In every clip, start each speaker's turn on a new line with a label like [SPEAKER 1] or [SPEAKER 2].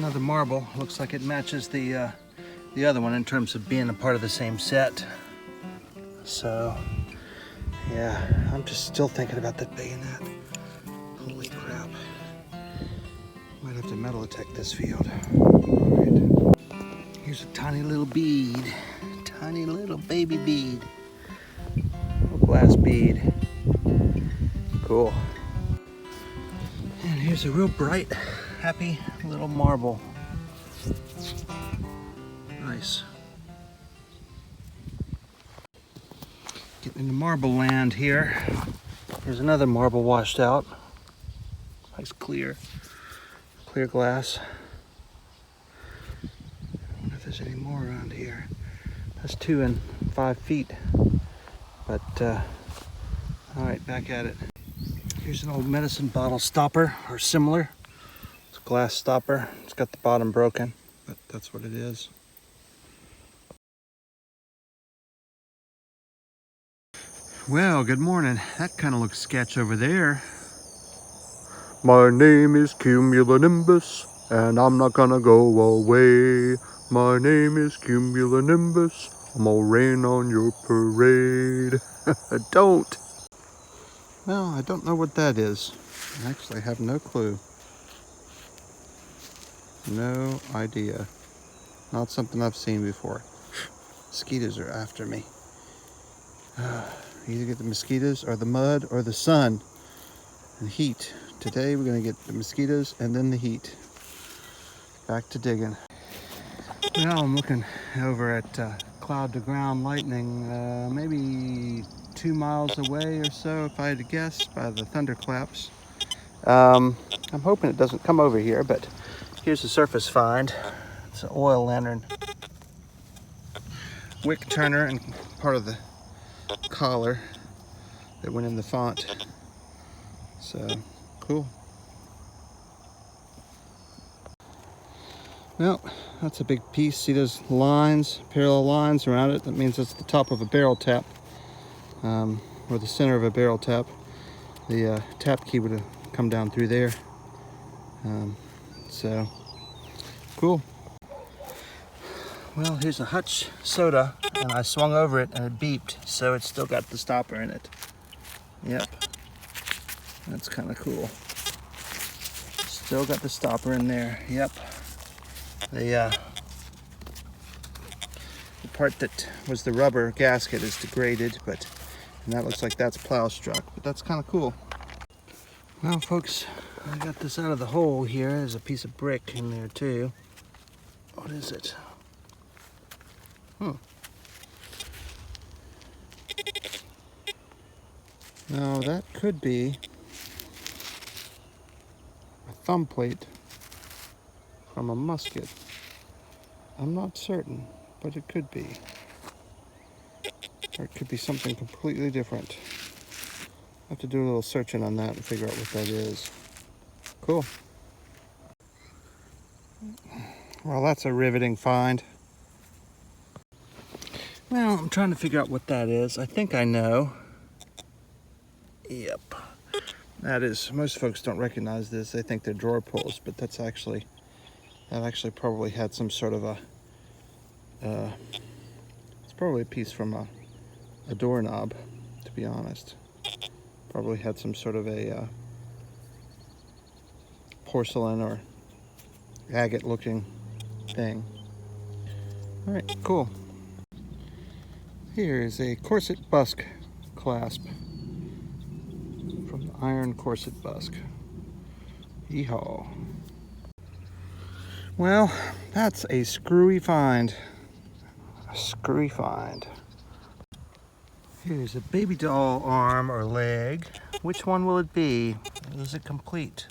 [SPEAKER 1] another marble. Looks like it matches the other one in terms of being a part of the same set. So, yeah, I'm just still thinking about that bayonet. Holy crap. Might have to metal detect this field. All right. Here's a tiny little bead. Tiny little baby bead. Little glass bead. Cool. And here's a real bright, happy little marble. Nice. Getting into marble land here. Here's another marble washed out. Nice clear glass. I wonder if there's any more around here. That's 2 and 5 feet. But, all right, back at it. Here's an old medicine bottle stopper, or similar. It's a glass stopper. It's got the bottom broken, but that's what it is. Well, good morning. That kind of looks sketch over there. My name is Cumulonimbus, and I'm not gonna go away. My name is Cumulonimbus. I'm gonna rain on your parade. Don't. Well, I don't know what that is. I actually have no clue. No idea. Not something I've seen before. Mosquitoes are after me. You either get the mosquitoes or the mud or the sun and heat. Today we're going to get the mosquitoes and then the heat. Back to digging. Well, I'm looking over at cloud to ground lightning, maybe 2 miles away or so, if I had to guess, by the thunderclaps. I'm hoping it doesn't come over here, but here's a surface find. It's an oil lantern wick turner and part of the collar that went in the font. So, cool. Well, that's a big piece. See those lines, parallel lines around it? That means it's the top of a barrel tap, or the center of a barrel tap. The tap key would have come down through there. So, cool. Well, here's a Hutch soda, and I swung over it and it beeped, so it's still got the stopper in it. Yep. That's kind of cool. Still got the stopper in there. Yep. The part that was the rubber gasket is degraded, and that looks like that's plow struck, but that's kind of cool. Well, folks, I got this out of the hole here. There's a piece of brick in there too. What is it? Now that could be a thumb plate from a musket. I'm not certain, but it could be. Or it could be something completely different. I have to do a little searching on that and figure out what that is. Cool. Well, that's a riveting find. Well, I'm trying to figure out what that is. I think I know. Yep. That is, most folks don't recognize this. They think they're drawer pulls, but that actually probably had some sort of it's probably a piece from a doorknob, to be honest. Probably had some sort of a porcelain or agate looking thing. All right, cool. Here's a corset busk clasp from the Iron Corset Busk. Yeehaw. Well, that's a screwy find. A screwy find. Here's a baby doll arm or leg. Which one will it be? Is it complete?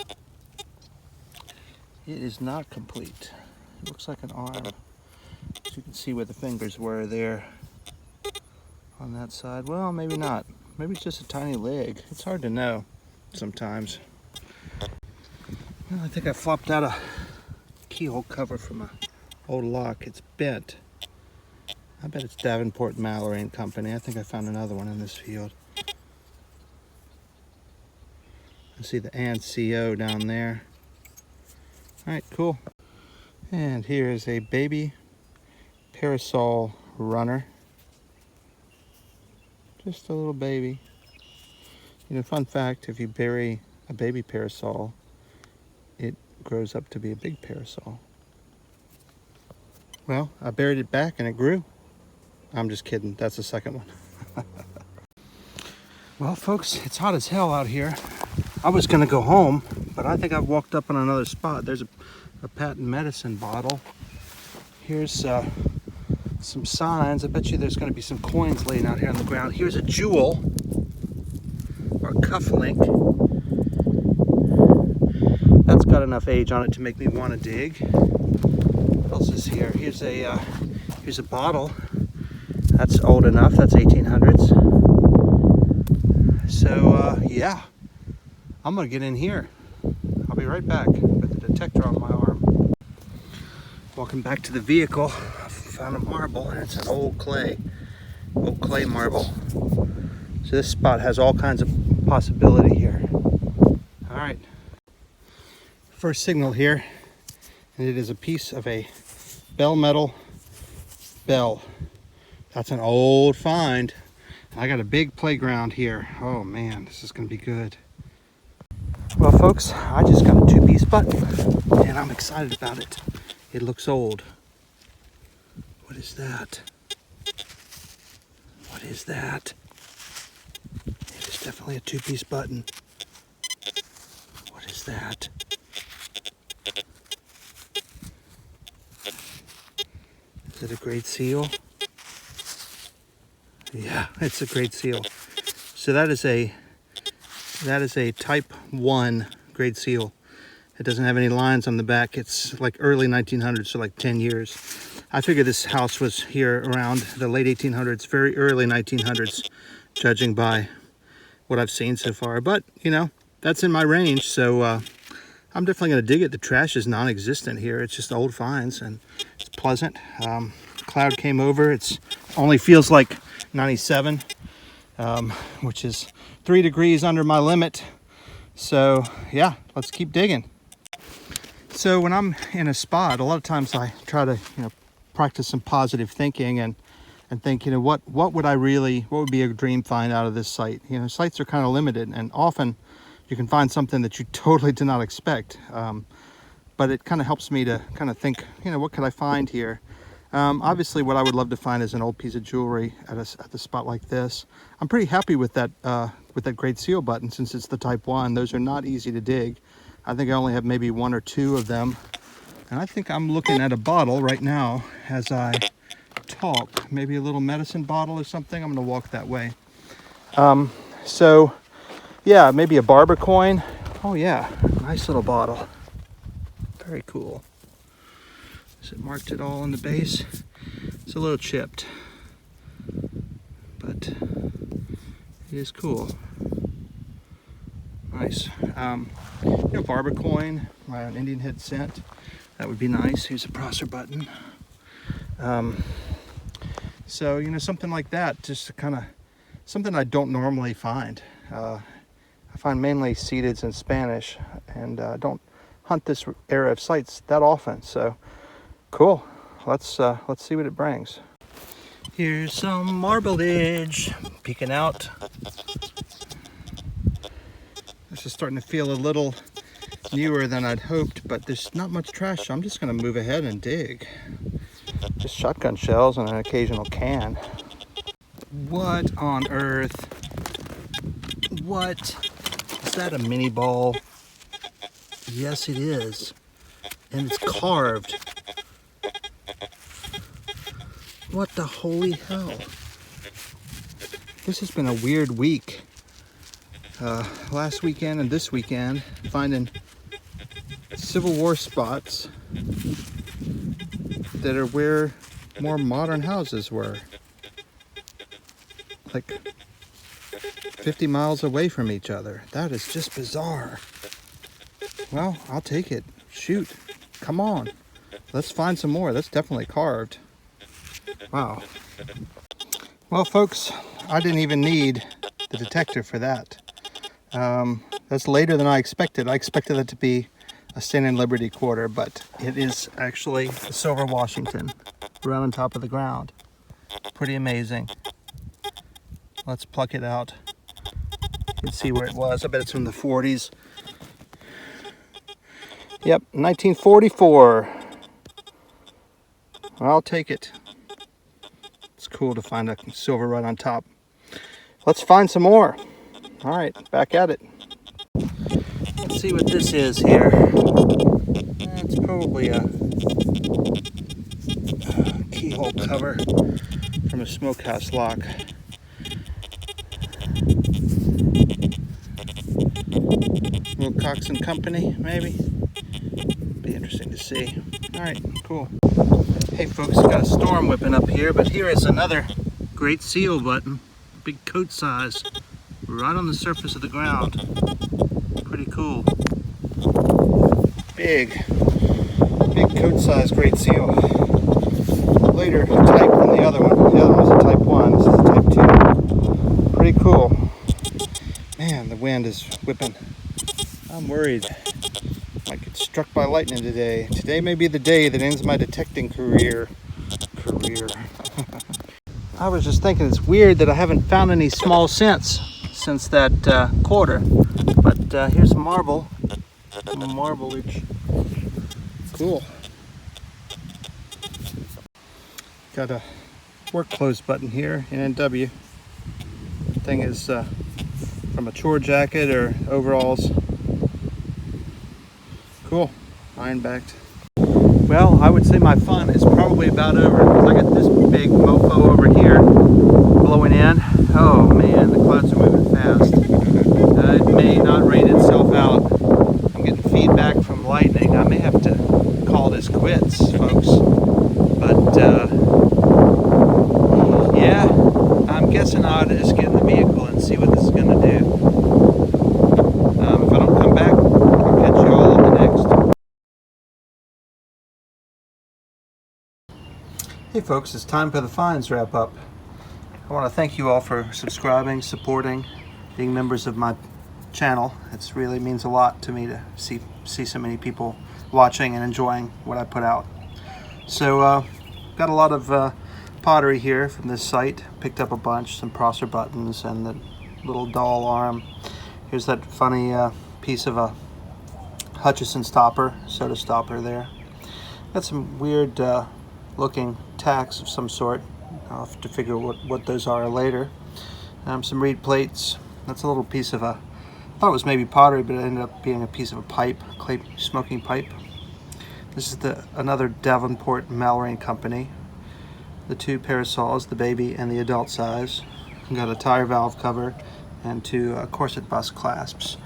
[SPEAKER 1] It is not complete. It looks like an arm. So you can see where the fingers were there on that side. Well, maybe not. Maybe it's just a tiny leg. It's hard to know sometimes. Well, I think I flopped out a keyhole cover from an old lock. It's bent. I bet it's Davenport Mallory and Company. I think I found another one in this field. I see the ANSIO down there. All right, cool. And here is a baby parasol runner. Just a little baby. You know, fun fact, if you bury a baby parasol, it grows up to be a big parasol. Well, I buried it back and it grew. I'm just kidding, that's the second one. Well, folks, it's hot as hell out here. I was gonna go home, but I think I've walked up on another spot. There's a patent medicine bottle. Here's some signs. I bet you there's gonna be some coins laying out here on the ground. Here's a jewel, or cufflink. That's got enough age on it to make me want to dig. What else is here? Here's a bottle. That's old enough. That's 1800s. So yeah, I'm gonna get in here. I'll be right back with the detector on my arm. Walking back to the vehicle, I found a marble, and it's an old clay marble. So this spot has all kinds of possibility here. All right, first signal here, and it is a piece of a bell metal bell. That's an old find. I got a big playground here. Oh man, this is gonna be good. Well folks, I just got a 2-piece button and I'm excited about it. It looks old. What is that? What is that? It is definitely a 2-piece button. What is that? Is it a Great Seal? Yeah, it's a Great Seal. So that is a type 1 Great Seal. It doesn't have any lines on the back. It's like early 1900s, so like 10 years. I figure this house was here around the late 1800s, very early 1900s, judging by what I've seen so far. But, you know, that's in my range, so I'm definitely going to dig it. The trash is non-existent here. It's just old finds, and it's pleasant. Cloud came over. It's only feels like 97, which is 3 degrees under my limit. So yeah, let's keep digging. So when I'm in a spot, a lot of times I try to, you know, practice some positive thinking and think, you know, what would be a dream find out of this site? You know, sites are kind of limited, and often you can find something that you totally did not expect. But it kind of helps me to kind of think, you know, what could I find here? Obviously, what I would love to find is an old piece of jewelry at a spot like this. I'm pretty happy with that Great Seal button, since it's the type 1. Those are not easy to dig. I think I only have maybe 1 or 2 of them. And I think I'm looking at a bottle right now as I talk. Maybe a little medicine bottle or something. I'm going to walk that way. So, yeah, maybe a barber coin. Oh yeah, nice little bottle. Very cool. Is it marked at all on the base? It's a little chipped, but it is cool. Nice. You know, barber coin, an Indian head cent. That would be nice. Here's a Prosser button. So, you know, something like that, just kind of something I don't normally find. I find mainly seededs in Spanish, and don't hunt this area of sites that often. So cool. Let's see what it brings. Here's some marblage peeking out. This is starting to feel a little newer than I'd hoped, but there's not much trash, so I'm just going to move ahead and dig. Just shotgun shells and an occasional can. What on earth? What? Is that a mini ball? Yes, it is. And it's carved. What the holy hell? This has been a weird week. Last weekend and this weekend, finding Civil War spots that are where more modern houses were. Like 50 miles away from each other. That is just bizarre. Well, I'll take it. Shoot. Come on. Let's find some more. That's definitely carved. Wow. Well, folks, I didn't even need the detector for that. That's later than I expected. I expected it to be a Standing Liberty quarter, but it is actually a silver Washington right on top of the ground. Pretty amazing. Let's pluck it out. You can see where it was. I bet it's from the 40s. Yep, 1944. I'll take it. It's cool to find a silver right on top. Let's find some more. All right, back at it. Let's see what this is here. It's probably a keyhole cover from a smokehouse lock. Wilcox and Company, maybe. Be interesting to see. All right, cool. Hey folks, got a storm whipping up here, but here is another great seal button, big coat size, right on the surface of the ground. Pretty cool. Big coat size great seal. Later type than the other one. The other one was a type 1, this is a type 2. Pretty cool. Man, the wind is whipping. I'm worried. I get struck by lightning today. Today may be the day that ends my detecting career. I was just thinking it's weird that I haven't found any small cents since that quarter. But here's a marble. Marblage. Cool. Got a work clothes button here in NW. Thing is from a chore jacket or overalls. Cool, iron backed. Well, I would say my fun is probably about over because I got this big mofo over here blowing in. Oh man, the clouds are moving fast. It may not rain itself out. I'm getting feedback from lightning. I may have to call this quits, folks. But yeah, I'm guessing I ought to just get in the vehicle and see what this is going to do. If I don't come back, I'll catch you all on the next. Hey folks, it's time for the finds wrap up. I want to thank you all for subscribing, supporting, being members of my channel. It really means a lot to me to see so many people watching and enjoying what I put out. So got a lot of pottery here from this site. Picked up a bunch, some Prosser buttons and the little doll arm. Here's that funny piece of a Hutchison stopper, soda stopper there. Got some weird looking tacks of some sort. I'll have to figure what those are later. Some reed plates. That's a little piece of a, I thought it was maybe pottery, but it ended up being a piece of a pipe, clay smoking pipe. This is another Davenport Mallory and Company. The two parasols, the baby and the adult size. Got a tire valve cover and two corset bus clasps.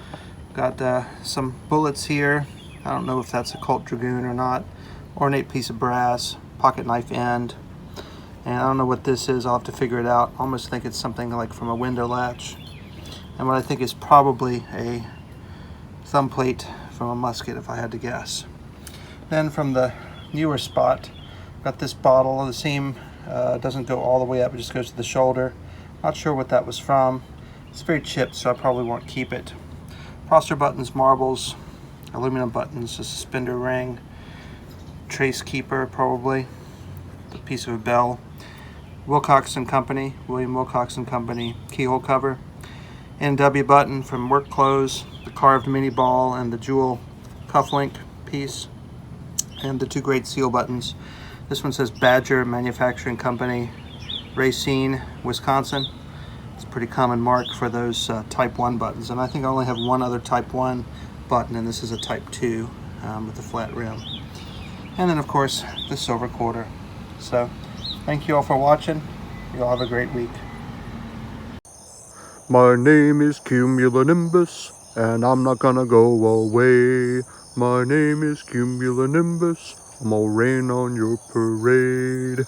[SPEAKER 1] Got some bullets here. I don't know if that's a Colt Dragoon or not. Ornate piece of brass, pocket knife end. And I don't know what this is, I'll have to figure it out. I almost think it's something like from a window latch. And what I think is probably a thumb plate from a musket, if I had to guess. Then from the newer spot, got this bottle. The seam doesn't go all the way up, it just goes to the shoulder. Not sure what that was from. It's very chipped, so I probably won't keep it. Prosser buttons, marbles, aluminum buttons, a suspender ring, trace keeper probably, a piece of a bell. Wilcox and Company, William Wilcox and Company keyhole cover. NW button from work clothes, the carved mini ball and the jewel cufflink piece, and the two great seal buttons. This one says Badger Manufacturing Company, Racine, Wisconsin. It's a pretty common mark for those type 1 buttons, and I think I only have one other type 1 button, and this is a type 2 with a flat rim. And then of course the silver quarter. So thank you all for watching. You all have a great week.
[SPEAKER 2] My name is Cumulonimbus, and I'm not gonna go away. My name is Cumulonimbus, I'm gonna rain on your parade.